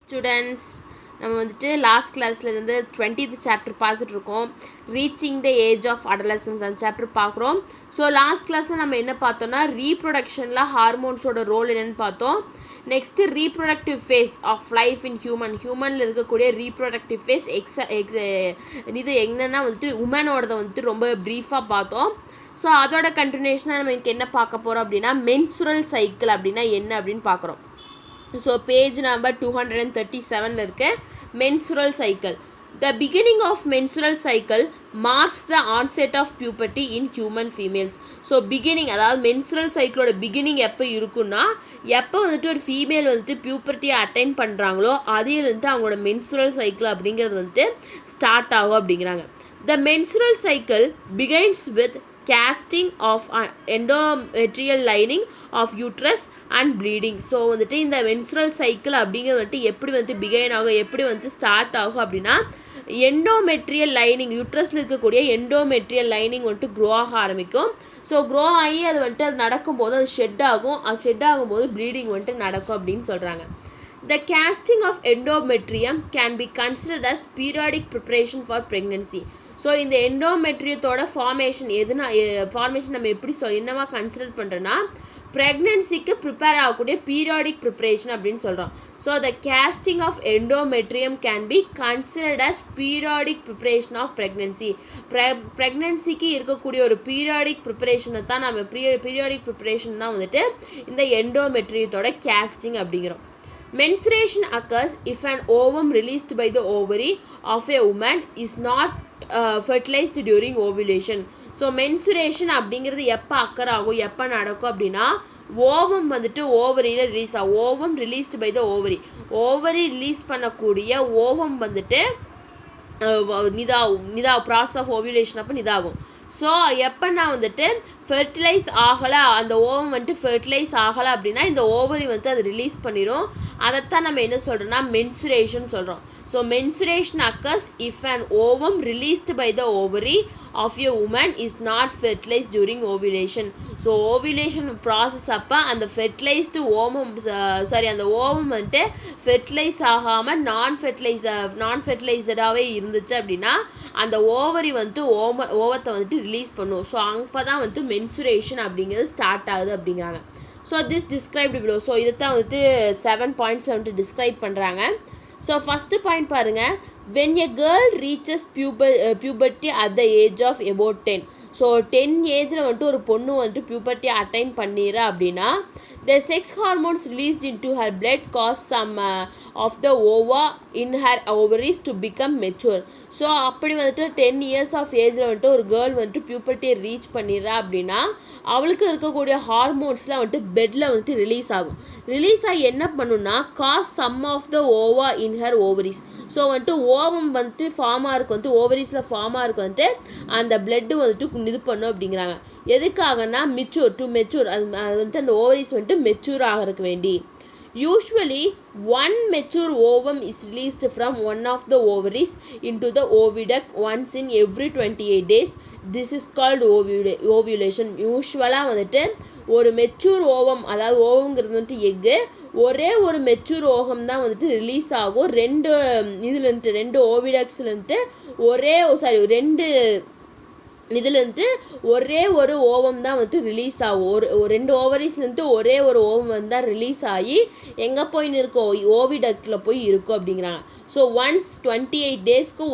Students, நம்ம வந்துட்டு last கிளாஸ்லேருந்து 20th சாப்டர் பார்த்துட்ருக்கோம். Reaching the age of adolescence அந்த சாப்டர் பார்க்குறோம். ஸோ லாஸ்ட் கிளாஸில் நம்ம என்ன பார்த்தோம்னா ரீப்ரொடக்ஷனில் ஹார்மோன்ஸோட ரோல் என்னென்னு பார்த்தோம். Next reproductive phase of life in ஹியூமனில் இருக்கக்கூடிய ரீப்ரொடக்டிவ் ஃபேஸ் இது என்னென்னா வந்துட்டு உமனோடதை வந்துட்டு ரொம்ப ப்ரீஃபாக பார்த்தோம். ஸோ அதோட கண்டினியூஷனாக நம்ம இன்றைக்கி என்ன பார்க்க போகிறோம் அப்படின்னா மென்சுரல் சைக்கிள் அப்படின்னா என்ன அப்படின்னு பார்க்குறோம். ஸோ பேஜ் நம்பர் 237 இருக்கு. menstrual cycle. The beginning of menstrual cycle marks the onset of puberty in human females. So beginning அதாவது menstrual cycleோட பிகினிங் எப்போ இருக்குன்னா எப்போ வந்துட்டு ஒரு ஃபீமேல் வந்துட்டு பியூபர்ட்டியை அட்டைன் பண்ணுறாங்களோ அதிலிருந்து அவங்களோட menstrual cycle அப்படிங்கிறது வந்துட்டு ஸ்டார்ட் ஆகும் அப்படிங்கிறாங்க. The menstrual cycle begins with casting of endometrial lining of uterus and bleeding. So வந்துட்டு இந்த menstrual cycle அப்படிங்கிறது வந்துட்டு எப்படி வந்துட்டு பிகைன் ஆகும், எப்படி வந்துட்டு ஸ்டார்ட் ஆகும் அப்படின்னா எண்டோமெட்ரியல் லைனிங் யூட்ரஸில் இருக்கக்கூடிய எண்டோமெட்ரியல் லைனிங் வந்துட்டு க்ரோ ஆக ஆரம்பிக்கும். ஸோ க்ரோ ஆகி அது வந்துட்டு அது நடக்கும்போது அது ஷெட் ஆகும். அது ஷெட் ஆகும்போது ப்ளீடிங் வந்துட்டு நடக்கும் அப்படின்னு சொல்கிறாங்க. The casting of endometrium can be considered as periodic preparation for pregnancy. So இந்த எண்டோமெட்ரியத்தோட ஃபார்மேஷன் நம்ம எப்படி என்னவா கன்சிடர் பண்ணுறோன்னா ப்ரெக்னென்சிக்கு ப்ரிப்பேர் ஆகக்கூடிய பீரியாடிக் ப்ரிப்பரேஷன் அப்படின்னு சொல்கிறோம். So the casting of endometrium can be considered as periodic preparation of pregnancy. ப்ரெக்னென்சிக்கு இருக்கக்கூடிய ஒரு பீரியாடிக் ப்ரிப்பரேஷனை தான் நம்ம பீரியாடிக் ப்ரிப்பரேஷன் தான் வந்துட்டு இந்த எண்டோமெட்ரியத்தோட கேஸ்டிங் அப்படிங்கிறோம். Menstruation occurs if an ovum released by the ovary of a woman is not fertilized during ovulation. So menstruation அப்படிங்கிறது எப்போ அக்கர் ஆகும், எப்போ நடக்கும் அப்படின்னா ஓவம் வந்துட்டு ஓவரியில் ரிலீஸ் ஆகும். Ovum released by the ovary release பண்ணக்கூடிய ஓவம் வந்துட்டு ப்ராசஸ் ஆஃப் ஓவியுலேஷன் அப்போ இதாகும். ஸோ எப்போனா வந்துட்டு ஃபெர்டிலைஸ் ஆகலை, அந்த ஓவம் வந்துட்டு ஃபெர்டிலைஸ் ஆகலை அப்படின்னா இந்த ஓவரி வந்துட்டு அது ரிலீஸ் பண்ணிடும். அதைத்தான் நம்ம என்ன சொல்கிறோன்னா மென்சுரேஷன் சொல்கிறோம். So menstruation occurs if an ovum released by the ovary of a woman is not fertilise during ovulation. So ovulation process அப்போ அந்த ஃபெர்டிலைஸ்டு அந்த ஓவம் வந்துட்டு ஃபெர்டிலைஸ் ஆகாமல் நான் ஃபெர்டிலைசடாகவே இருந்துச்சு அப்படின்னா அந்த ஓவரி வந்துட்டு ஓவத்தை வந்துட்டு ரிலீஸ் பண்ணும். ஸோ அப்போ தான் வந்துட்டு மென்சுரேஷன் அப்படிங்கிறது ஸ்டார்ட் ஆகுது அப்படிங்கிறாங்க. So this described below. So இதை தான் வந்துட்டு 7 பாயிண்ட்ஸில் வந்துட்டு டிஸ்கிரைப் பண்ணுறாங்க. ஸோ ஃபஸ்ட்டு பாயிண்ட் பாருங்கள். when a girl reaches puberty at the age of about 10. So 10 ஏஜில் வந்துட்டு ஒரு பொண்ணு வந்துட்டு பியூபர்ட்டி அட்டைன் பண்ணிடுறா அப்படின்னா the sex hormones released into her blood cause some of the ova in her ovaries to become mature. So அப்படி வந்துட்டு 10 years of ஏஜில் வந்துட்டு ஒரு கேர்ள் வந்துட்டு பியூபர்ட்டியை ரீச் பண்ணிடுறா அப்படின்னா அவளுக்கு இருக்கக்கூடிய ஹார்மோன்ஸ்லாம் வந்துட்டு பெட்டில் வந்துட்டு ரிலீஸ் ஆகும். ரிலீஸ் ஆகி என்ன பண்ணுன்னா cos some of the ova in her ovaries. So வந்துட்டு ஓவம் வந்துட்டு ஃபார்மாக இருக்கும், வந்துட்டு ஓவரிஸில் ஃபார்மாக இருக்கும், வந்துட்டு அந்த பிளட்டு வந்துட்டு இது பண்ணும் அப்படிங்கிறாங்க. எதுக்காகனா மெச்சூர் அது வந்துட்டு அந்த ஓவரிஸ் வந்துட்டு மெச்சூர் ஆகிறதுக்கு வேண்டி. Usually one mature ovum is released from one of the ovaries into the oviduct once in every 28 days. This is called ovulation. யூஸ்வலாக வந்துட்டு ஒரு மெச்சூர் ஓவம், அதாவது ஓவங்கிறது வந்துட்டு எக்கு, ஒரே ஒரு மெச்சூர் ஓவம் தான் வந்துட்டு ரிலீஸ் ஆகும். ரெண்டு ஓவிடக்ஸ்லேருந்து இதுலேருந்து ஒரே ஒரு ஓவம் தான் வந்துட்டு ரிலீஸ் ஆகும். ஒரு 2 ஓவரிஸ்லேருந்து ஒரே ஒரு ஓவம் வந்து தான் ரிலீஸ் ஆகி எங்கே போய் இருக்கும், ஓவிடக்டில் போய் இருக்கும் அப்படிங்கிறாங்க. ஸோ ஒன்ஸ் 28 டேஸ்க்கு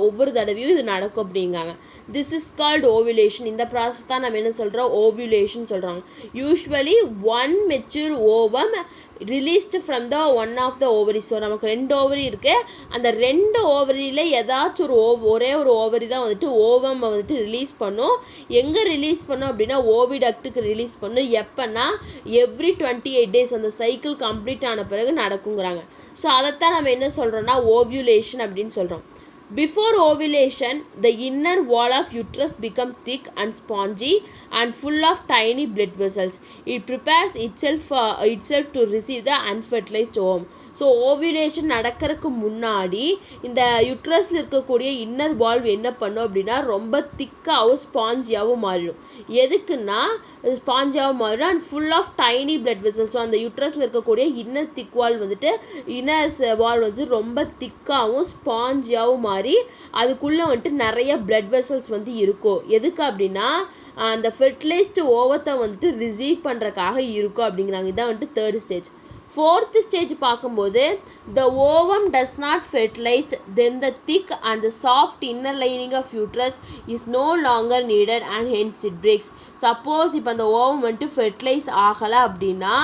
ஒவ்வொரு தடவையும் இது நடக்கும் அப்படிங்கிறாங்க. This is called ovulation. இந்த ப்ராசஸ் தான் நம்ம என்ன சொல்கிறோம், ஓவியுலேஷன் சொல்கிறாங்க. Usually one mature ovum released from the one of the ovary. So நமக்கு 2 ஓவரி இருக்குது. அந்த 2 ஓவரியில் ஏதாச்சும் ஒரே ஒரு ஓவரி தான் வந்துட்டு ஓவம் வந்துட்டு ரிலீஸ் பண்ணும். எங்கே ரிலீஸ் பண்ணும் அப்படின்னா ஓவிடக்ட்டுக்கு ரிலீஸ் பண்ணும். எப்போன்னா எவ்ரி 28 டேஸ் அந்த சைக்கிள் கம்ப்ளீட் ஆன பிறகு நடக்குங்கிறாங்க. ஸோ அதைத்தான் நம்ம என்ன சொல்கிறோன்னா ஓவியுலேஷன் அப்படின்னு சொல்கிறோம். Before ovulation, the inner wall of uterus becomes thick and spongy and full of tiny blood vessels. It prepares itself to receive the unfertilized ovum. So ovulation நடக்கிறதுக்கு முன்னாடி இந்த யுட்ரஸில் இருக்கக்கூடிய இன்னர் வால்வ் என்ன பண்ணும் அப்படின்னா ரொம்ப திக்காகவும் ஸ்பாஞ்சியாகவும் மாறிடும். எதுக்குன்னா ஸ்பாஞ்சியாகவும் மாறிடும் and full of tiny blood vessels. So அந்த யுட்ரஸில் இருக்கக்கூடிய இன்னர் திக் வால் வந்துட்டு இன்னர் வால் வந்து ரொம்ப திக்காகவும் ஸ்பாஞ்சியாகவும் மாறி அதுக்குள்ளே வந்துட்டு நிறைய பிளட் வெசல்ஸ் வந்து இருக்கும். எதுக்கு அப்படின்னா அந்த ஃபெர்டிலைஸ்டு ஓவத்தை வந்துட்டு ரிசீவ் பண்ணுறக்காக இருக்கும் அப்படிங்கிறாங்க. இதான் வந்துட்டு தேர்ட் ஸ்டேஜ். Fourth stage பார்க்கும்போது the ovum does not fertilize, then the thick and the soft inner lining of uterus is no longer needed and hence it breaks. Suppose இப்போ அந்த ஓவம் வந்துட்டு fertilise ஆகலை அப்படின்னா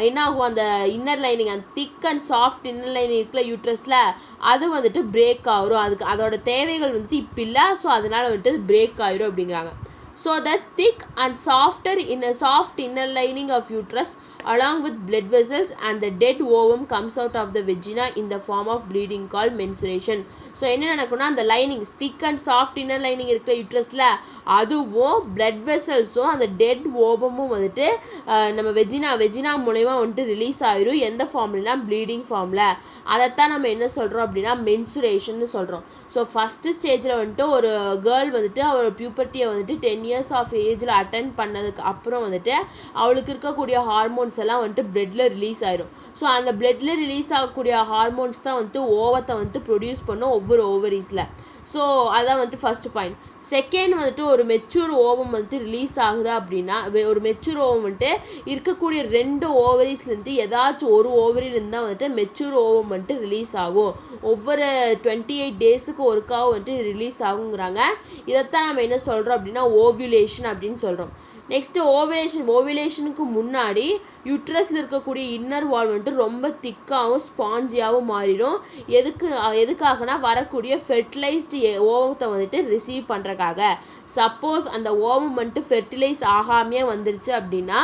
என்ன ஆகும், அந்த இன்னர் லைனிங் அந்த திக் அண்ட் சாஃப்ட் இன்னர் லைனிங் இருக்குல்ல யூட்ரஸில் அது வந்துட்டு பிரேக் ஆகிரும். அதுக்கு அதோட தேவைகள் வந்துட்டு இப்போ இல்லை. ஸோ அதனால் வந்துட்டு பிரேக் ஆகிரும் அப்படிங்கிறாங்க. So the thick and soft inner lining of uterus along with blood vessels and the dead ovum comes out of the vagina in the form of bleeding called menstruation. So என்ன நடக்கும்னா அந்த linings thick and soft inner lining இருக்கிற யூட்ரஸில் அதுவும் blood வெசல்ஸும் அந்த dead ஓபமும் வந்துட்டு நம்ம vagina மூலயமா வந்துட்டு ரிலீஸ் ஆகிரும். எந்த ஃபார்ம்லனா ப்ளீடிங் ஃபார்மில். அதைத்தான் நம்ம என்ன சொல்கிறோம் அப்படின்னா மென்சுரேஷன் சொல்கிறோம். ஸோ ஃபஸ்ட்டு ஸ்டேஜில் வந்துட்டு ஒரு கேர்ள் வந்துட்டு அவரோட பியூபர்ட்டியை வந்துட்டு 10 years ஆஃப் ஏஜில் அட்டென்ட் பண்ணதுக்கு அப்புறம் வந்துட்டு அவளுக்கு இருக்கக்கூடிய ஹார்மோன்ஸ் எல்லாம் வந்துட்டு பிளட்டில் ரிலீஸ் ஆகிடும். ஸோ அந்த பிளட்டில் ரிலீஸ் ஆகக்கூடிய ஹார்மோன்ஸ் தான் வந்துட்டு ஓவத்தை வந்துட்டு ப்ரொடியூஸ் பண்ணும் ஒவ்வொரு ஓவரீஸில். ஸோ அதான் வந்துட்டு ஃபஸ்ட்டு பாயிண்ட். செகண்ட் வந்துட்டு ஒரு மெச்சூர் ஓவம் வந்துட்டு ரிலீஸ் ஆகுதா அப்படின்னா ஒரு மெச்சூர் ஓவம் வந்துட்டு இருக்கக்கூடிய 2 ஓவரீஸ்லேருந்து ஏதாச்சும் ஒரு ஓவரிலேருந்து தான் வந்துட்டு மெச்சூர் ஓவம் வந்துட்டு ரிலீஸ் ஆகும். ஒவ்வொரு 28 டேஸுக்கு ஒருக்காவும் வந்துட்டு ரிலீஸ் ஆகுங்கிறாங்க. இதைத்தான் நம்ம என்ன சொல்கிறோம் அப்படின்னா ஓவியுலேஷன் அப்படின்னு சொல்கிறோம். நெக்ஸ்ட்டு ஓவிலேஷனுக்கு முன்னாடி யூட்ரஸில் இருக்கக்கூடிய இன்னர் வால் வந்துட்டு ரொம்ப திக்காகவும் ஸ்பாஞ்சியாகவும் மாறிடும். எதுக்காகனா வரக்கூடிய ஃபெர்டிலைஸ்டு ஓவத்தை வந்துட்டு ரிசீவ் பண்ணுறக்காக. சப்போஸ் அந்த ஓவம் வந்துட்டு ஃபெர்டிலைஸ் ஆகாமையே வந்துருச்சு அப்படின்னா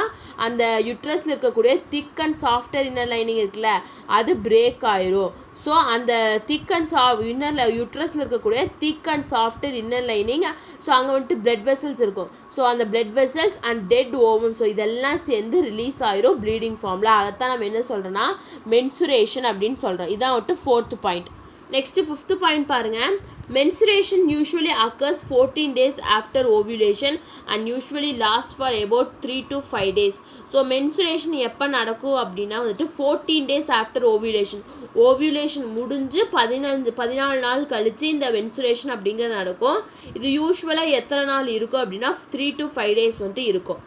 அந்த யூட்ரஸில் இருக்கக்கூடிய thick and softer inner lining இருக்குல்ல அது பிரேக் ஆயிரும். ஸோ அந்த திக் அண்ட் யூட்ரஸில் இருக்கக்கூடிய thick and softer inner lining, so அங்கே வந்துட்டு பிளட் வெசல்ஸ் இருக்கும். ஸோ அந்த blood vessels and dead ovum, so இதெல்லாம் சேர்ந்து ரிலீஸ் ஆயிரும் ப்ளீடிங் ஃபார்மில். அதைத்தான் நம்ம என்ன சொல்கிறோன்னா மென்சுரேஷன் அப்படின்னு சொல்கிறோம். இதான் வந்துட்டு 4th point. Next 5th point பாருங்கள். Menstruation usually occurs 14 days after ovulation and usually lasts for about 3 to 5 days. So mensuration எப்போ நடக்கும் அப்படின்னா வந்துட்டு 14 days after ovulation. ஓவியுலேஷன் முடிஞ்சு 14 நாள் கழித்து இந்த மென்சுரேஷன் அப்படிங்கிறது நடக்கும். இது யூஸ்வலாக எத்தனை நாள் இருக்கும் அப்படின்னா 3 to 5 days வந்துட்டு இருக்கும்.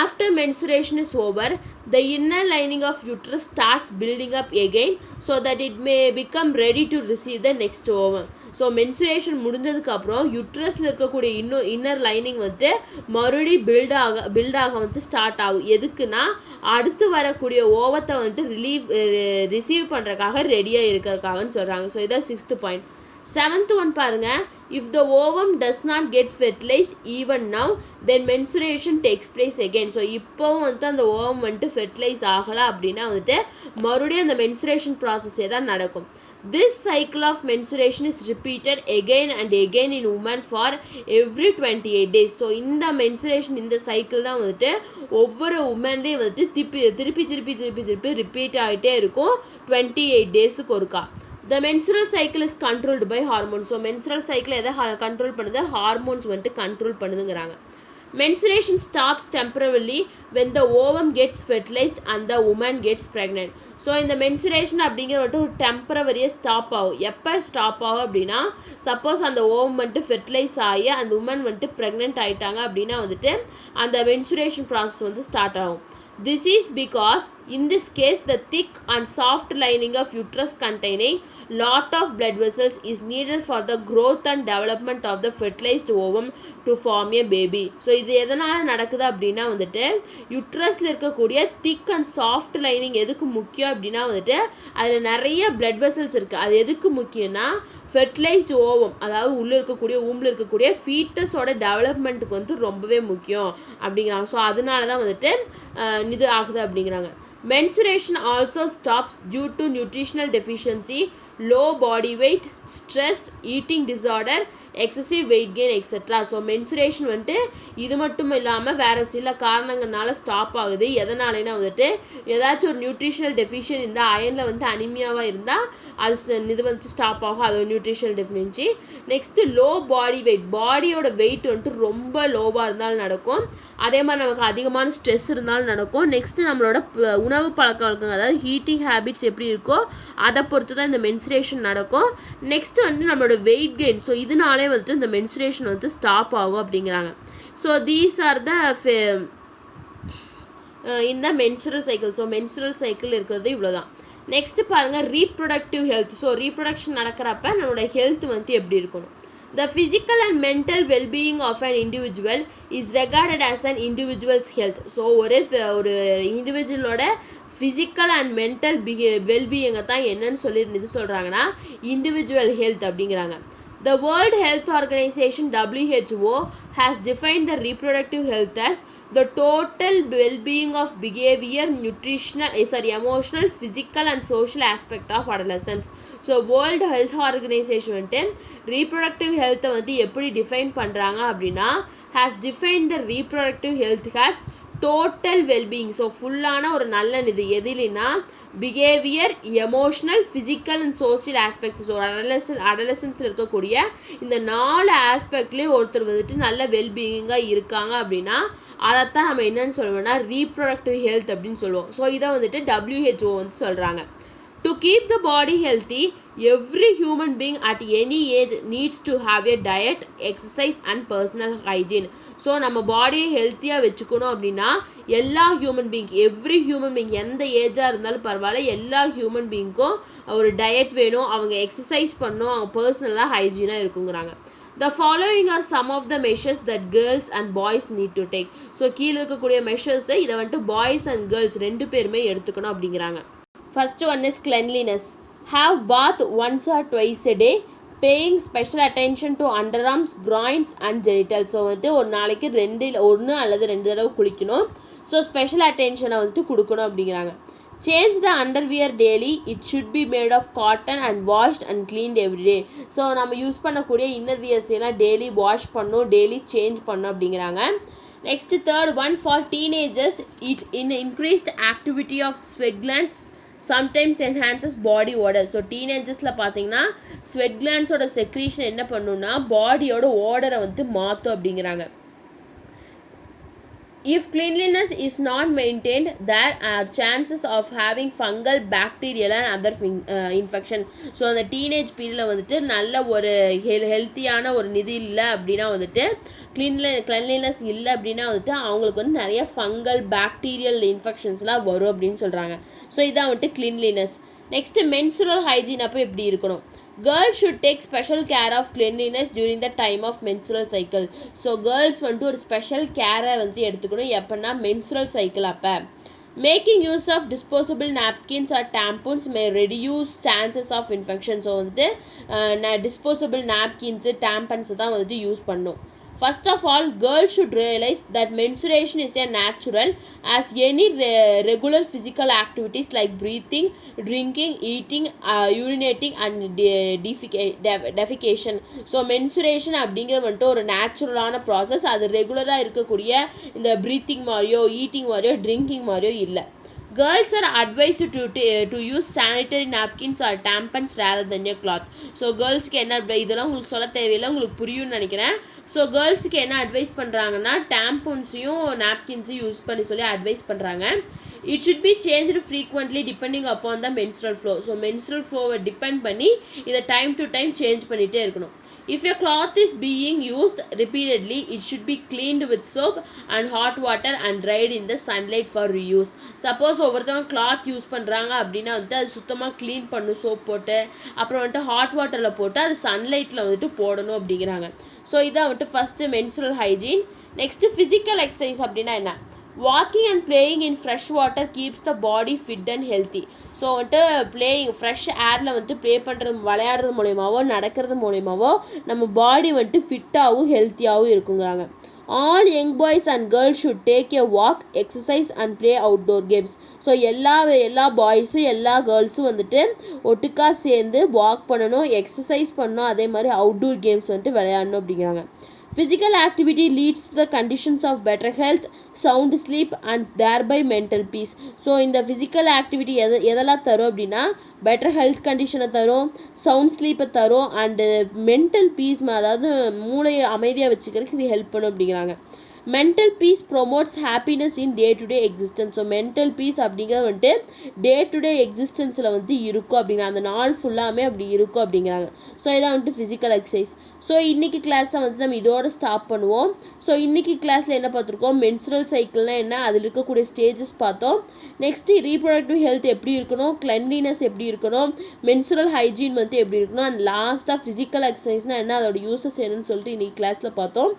After menstruation is over, the inner lining of uterus starts building up again so that it may become ready to receive the next ovum. So mensuration முடிஞ்சதுக்கப்புறம் யூட்ரஸில் இருக்கக்கூடிய இன்னர் லைனிங் வந்துட்டு மறுபடியும் பில்டாக வந்துட்டு ஸ்டார்ட் ஆகும். எதுக்குன்னா அடுத்து வரக்கூடிய ஓவத்தை வந்துட்டு ரிசீவ் பண்ணுறதுக்காக ரெடியாக இருக்கிறதுக்காகன்னு சொல்கிறாங்க. ஸோ இதான் 6th பாயிண்ட். 7th one பாருங்க. If the ovum does not get fertilized even now, then menstruation takes place again. So இப்போவும் வந்துட்டு அந்த ஓவம் வந்துட்டு ஃபெர்டிலைஸ் ஆகலை அப்படின்னா வந்துட்டு மறுபடியும் அந்த மென்சுரேஷன் ப்ராசஸே தான் நடக்கும். This cycle of menstruation is repeated again and again in women for every 28 days. So இந்த மென்சுரேஷன் இந்த சைக்கிள் தான் வந்துட்டு ஒவ்வொரு உமன்லேயும் வந்துட்டு திருப்பி ரிப்பீட் ஆகிட்டே இருக்கும் 28 டேஸுக்கு ஒருக்கா. The menstrual cycle is controlled by hormones. So menstrual cycle எதை கண்ட்ரோல் பண்ணுது, ஹார்மோன்ஸ் வந்துட்டு control பண்ணுதுங்கிறாங்க. Menstruation stops temporarily when the ovum gets fertilized and the woman gets pregnant. So இந்த மென்சுரேஷன் அப்படிங்கிற வந்துட்டு ஒரு டெம்பரவரியாக ஸ்டாப் ஆகும். எப்போ ஸ்டாப் ஆகும் அப்படின்னா சப்போஸ் அந்த ஓவம் வந்துட்டு ஃபெர்டிலைஸ் ஆகி அந்த உமன் வந்துட்டு ப்ரெக்னென்ட் ஆகிட்டாங்க அப்படின்னா வந்துட்டு அந்த மென்சுரேஷன் ப்ராசஸ் வந்து ஸ்டார்ட் ஆகும். This is because in this case the thick and soft lining of uterus containing lot of blood vessels is needed for the growth and development of the fertilized ovum to form a baby. So இது எதனால் நடக்குது அப்படின்னா வந்துட்டு யூட்ரஸில் இருக்கக்கூடிய thick and soft lining எதுக்கு முக்கியம் அப்படின்னா வந்துட்டு அதில் நிறைய பிளட் வெசல்ஸ் இருக்குது. அது எதுக்கு முக்கியம்னா ஃபெர்டிலைஸ்டு ஓவம், அதாவது உள்ளே இருக்கக்கூடிய ஊமில் இருக்கக்கூடிய ஃபீட்டஸோட டெவலப்மெண்ட்டுக்கு வந்துட்டு ரொம்பவே முக்கியம் அப்படிங்கிறாங்க. ஸோ அதனால தான் வந்துட்டு இது ஆகுது அப்படிங்கிறாங்க. Menstruation also stops due to nutritional deficiency, low body weight, stress, eating disorder, excessive weight gain, etc. So mensuration வந்துட்டு இது மட்டும் இல்லாமல் வேறு சில காரணங்கள்னால ஸ்டாப் ஆகுது. எதனாலனா வந்துட்டு ஏதாச்சும் ஒரு நியூட்ரிஷனல் டெஃபிஷியன் இருந்தால், அயனில் வந்து அனிமியாவாக இருந்தால் அது இது வந்துட்டு ஸ்டாப் ஆகும். அது ஒரு nutritional deficiency. Next low body weight, பாடியோட வெயிட் வந்துட்டு ரொம்ப லோவாக இருந்தாலும் நடக்கும். அதே மாதிரி நமக்கு அதிகமான ஸ்ட்ரெஸ் இருந்தாலும் நடக்கும். நெக்ஸ்ட்டு நம்மளோட உணவு பழக்க வழக்கங்கள், அதாவது ஹீட்டிங் ஹேபிட்ஸ் எப்படி இருக்கோ அதை பொறுத்து தான் இந்த மென்சுரேஷன் நடக்கும். நெக்ஸ்ட்டு வந்து நம்மளோட வெயிட் கெயின், ஸோ இதனாலே வந்துட்டு இந்த மென்சுரேஷன் வந்து ஸ்டாப் ஆகும் அப்படிங்கிறாங்க. ஸோ தீஸ் ஆர் த இந்த menstrual cycle. So menstrual cycle இருக்கிறது இவ்வளோதான். நெக்ஸ்ட்டு பாருங்கள் ரீப்ரொடக்டிவ் ஹெல்த். ஸோ ரீப்ரொடக்ஷன் நடக்கிறப்ப நம்மளோட ஹெல்த் வந்து எப்படி இருக்கணும். The physical and mental well-being of an individual is regarded as an individual's health. So ஒரு இண்டிவிஜுவலோட ஃபிசிக்கல் அண்ட் மென்டல் வெல்பீயிங்கை தான் என்னன்னு இது சொல்கிறாங்கன்னா இண்டிவிஜுவல் ஹெல்த் அப்படிங்கிறாங்க. The World Health Organization WHO has defined the reproductive health as the total well-being of behavior, emotional, physical and social aspect of adolescence. So World Health Organization வந்துட்டு reproductive health வந்து எப்படி define பண்ணுறாங்க அப்படின்னா has defined the reproductive health as total wellbeing. So ஃபுல்லான ஒரு நல்ல இது எதிலினா behaviour, emotional, physical and social aspects. So அடலசன்ஸில் இருக்கக்கூடிய இந்த 4 ஆஸ்பெக்ட்லேயும் ஒருத்தர் வந்துட்டு நல்ல வெல்பீயிங்காக இருக்காங்க அப்படின்னா அதைத்தான் நம்ம என்னென்னு சொல்லுவோம்னா ரீப்ரொடக்டிவ் ஹெல்த் அப்படின்னு சொல்லுவோம். ஸோ இதை வந்துட்டு WHO வந்து சொல்கிறாங்க. To keep the body healthy, every human being at any age needs to have a diet, exercise and personal hygiene. So நம்ம பாடியை ஹெல்த்தியாக வச்சுக்கணும் அப்படின்னா எல்லா human being, every human being எந்த ஏஜாக இருந்தாலும் பரவாயில்ல, எல்லா ஹியூமன் பீயிங்க்கும் ஒரு டயட் வேணும், அவங்க எக்ஸசைஸ் பண்ணணும், அவங்க பர்சனலாக ஹைஜீனாக இருக்குங்கிறாங்க. The following are some of the measures that girls and boys need to take. So கீழே இருக்கக்கூடிய மெஷர்ஸை இதை வந்துட்டு பாய்ஸ் அண்ட் கேர்ள்ஸ் 2 பேருமே எடுத்துக்கணும் அப்படிங்கிறாங்க. First one is cleanliness. Have bath once or twice a day, paying special attention to underarms, groins and genitals. So வந்துட்டு ஒரு நாளைக்கு 1 அல்லது 2 தடவை குளிக்கணும். ஸோ ஸ்பெஷல் அட்டென்ஷனை வந்துட்டு கொடுக்கணும் அப்படிங்கிறாங்க. Change the underwear daily. It should be made of cotton and washed and cleaned every day. So நம்ம யூஸ் பண்ணக்கூடிய இன்னர் வியர்ஸ் எல்லாம் டெய்லி வாஷ் பண்ணணும், டெய்லி சேஞ்ச் பண்ணணும் அப்படிங்கிறாங்க. Next, third one, for teenagers, it increased activity of sweat glands sometimes enhances body odor. So டீனேஜர்ஸில் பார்த்தீங்கன்னா sweat கிளான்ஸோட secretion என்ன பண்ணுன்னா பாடியோட ஓடரை வந்துட்டு மாற்றும் அப்படிங்கிறாங்க. If cleanliness is not maintained, there are chances of having fungal, bacterial and other infection. So அந்த teenage பீரியடில் வந்துட்டு நல்ல ஒரு ஹெல்த்தியான ஒரு நிதி இல்லை அப்படின்னா வந்துட்டு கிளீன்லினஸ் இல்லை அப்படின்னா வந்துட்டு அவங்களுக்கு வந்து நிறைய ஃபங்கல், பாக்டீரியல் இன்ஃபெக்ஷன்ஸ்லாம் வரும் அப்படின்னு சொல்கிறாங்க. ஸோ இதான் வந்துட்டு கிளீன்லினஸ். நெக்ஸ்ட்டு மென்சுரல் ஹைஜீன் அப்போ எப்படி இருக்கணும். Girls should take special care of cleanliness during the time of menstrual cycle. So girls வந்துட்டு ஒரு ஸ்பெஷல் கேரை வந்து எடுத்துக்கணும் எப்போன்னா மென்சுரல் சைக்கிள் அப்போ. Making use of disposable napkins or tampons may reduce chances of infection. So வந்துட்டு disposable napkins, tampons தான் வந்துட்டு use பண்ணணும். First of all, girls should realize that menstruation is a natural as any regular physical activities like breathing, drinking, eating, urinating and defecation. So menstruation அப்படிங்கிறது வந்துட்டு ஒரு நேச்சுரலான process. அது ரெகுலராக இருக்கக்கூடிய இந்த ப்ரீத்திங் மாதிரியோ ஈட்டிங் மாதிரியோ ட்ரிங்கிங் மாதிரியோ இல்லை. Girls are advised to use sanitary napkins or tampons rather than a cloth. So கேர்ள்ஸுக்கு என்ன இதெல்லாம் உங்களுக்கு சொல்ல தேவையில்லை, உங்களுக்கு புரியும்னு நினைக்கிறேன். ஸோ கேர்ள்ஸுக்கு என்ன அட்வைஸ் பண்ணுறாங்கன்னா டேம்பன்ஸையும் நாப்கின்ஸையும் யூஸ் பண்ணி சொல்லி அட்வைஸ் பண்ணுறாங்க. It should be changed frequently depending upon the menstrual flow. So menstrual flow-வை டிபெண்ட் பண்ணி இதை டைம் டு டைம் சேஞ்ச் பண்ணிகிட்டே இருக்கணும். If a cloth is being used repeatedly, it should be cleaned with soap and hot water and dried in the sunlight for reuse. Suppose ஒவ்வொருத்தவங்க cloth use பண்ணுறாங்க அப்படின்னா வந்துட்டு அது சுத்தமாக க்ளீன் பண்ணணும், soap போட்டு அப்புறம் வந்துட்டு ஹாட் வாட்டரில் போட்டு அது சன்லைட்டில் வந்துட்டு போடணும் அப்படிங்கிறாங்க. ஸோ இதான் வந்துட்டு first menstrual hygiene. Next physical exercise அப்படின்னா என்ன. Walking and playing in fresh water keeps the body fit and healthy. So வந்துட்டு பிளேயிங் ஃப்ரெஷ் ஏரில் வந்துட்டு ப்ளே பண்ணுறது, விளையாடுறது மூலயமாவோ நடக்கிறது மூலயமாவோ நம்ம பாடி வந்துட்டு ஃபிட்டாகவும் ஹெல்த்தியாகவும் இருக்குங்கிறாங்க. All young boys and girls should take a walk exercise and play outdoor games. So எல்லா பாய்ஸும் எல்லா கேர்ள்ஸும் வந்துட்டு ஒட்டுக்கா சேர்ந்து வாக் பண்ணணும், எக்ஸசைஸ் பண்ணணும், அதே மாதிரி அவுட்டோர் கேம்ஸ் வந்துட்டு விளையாடணும் அப்படிங்கிறாங்க. Physical activity leads to the conditions of better health, sound sleep and thereby mental peace. So இந்த ஃபிசிக்கல் ஆக்டிவிட்டி எதெல்லாம் தரும் அப்படின்னா பெட்டர் ஹெல்த் கண்டிஷனை தரும், சவுண்ட் ஸ்லீப்பை தரும், அண்டு மென்டல் பீஸ், அதாவது மூளையை அமைதியாக வச்சுக்கிறதுக்கு இது ஹெல்ப் பண்ணும் அப்படிங்கிறாங்க. Mental piece promotes happiness in day to day existence. So mental piece அப்படிங்கிறது வந்துட்டு டே டு டே எக்ஸிஸ்டன்ஸில் வந்துட்டு இருக்கும் அப்படிங்கிற அந்த நாள் ஃபுல்லாமே அப்படி இருக்கும் அப்படிங்கிறாங்க. ஸோ இதான் வந்துட்டு ஃபிசிக்கல் எக்ஸசைஸ். ஸோ இன்றைக்கி கிளாஸை வந்துட்டு நம்ம இதோட ஸ்டாப் பண்ணுவோம். ஸோ இன்றைக்கி கிளாஸில் என்ன பார்த்துருக்கோம், மென்சுரல் சைக்கிள்னால் என்ன, அதில் இருக்கக்கூடிய ஸ்டேஜஸ் பார்த்தோம். நெக்ஸ்ட்டு ரீப்ரொடக்டிவ் ஹெல்த் எப்படி இருக்கணும், கிளென்லினஸ் எப்படி இருக்கணும், மென்சுரல் ஹைஜீன் வந்துட்டு எப்படி இருக்கணும், அண்ட் லாஸ்ட்டாக ஃபிசிக்கல் எக்ஸசைஸ்னால் என்ன, அதோட யூஸஸ் என்னன்னு சொல்லிட்டு இன்றைக்கி கிளாஸில் பார்த்தோம்.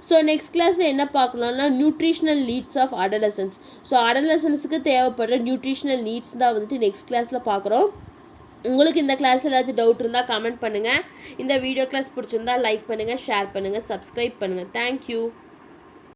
ஸோ நெக்ஸ்ட் கிளாஸில் என்ன பார்க்கலாம்னா nutritional needs of adolescence. So அடலசன்ஸுக்கு தேவைப்படுற நியூட்ரிஷனல் நீட்ஸ் தான் வந்துட்டு நெக்ஸ்ட் கிளாஸில் பார்க்குறோம். உங்களுக்கு இந்த கிளாஸ் ஏதாச்சும் டவுட் இருந்தால் கமெண்ட் பண்ணுங்கள். இந்த வீடியோ கிளாஸ் பிடிச்சிருந்தா லைக் பண்ணுங்கள், ஷேர் பண்ணுங்கள், சப்ஸ்கிரைப் பண்ணுங்கள். தேங்க்யூ.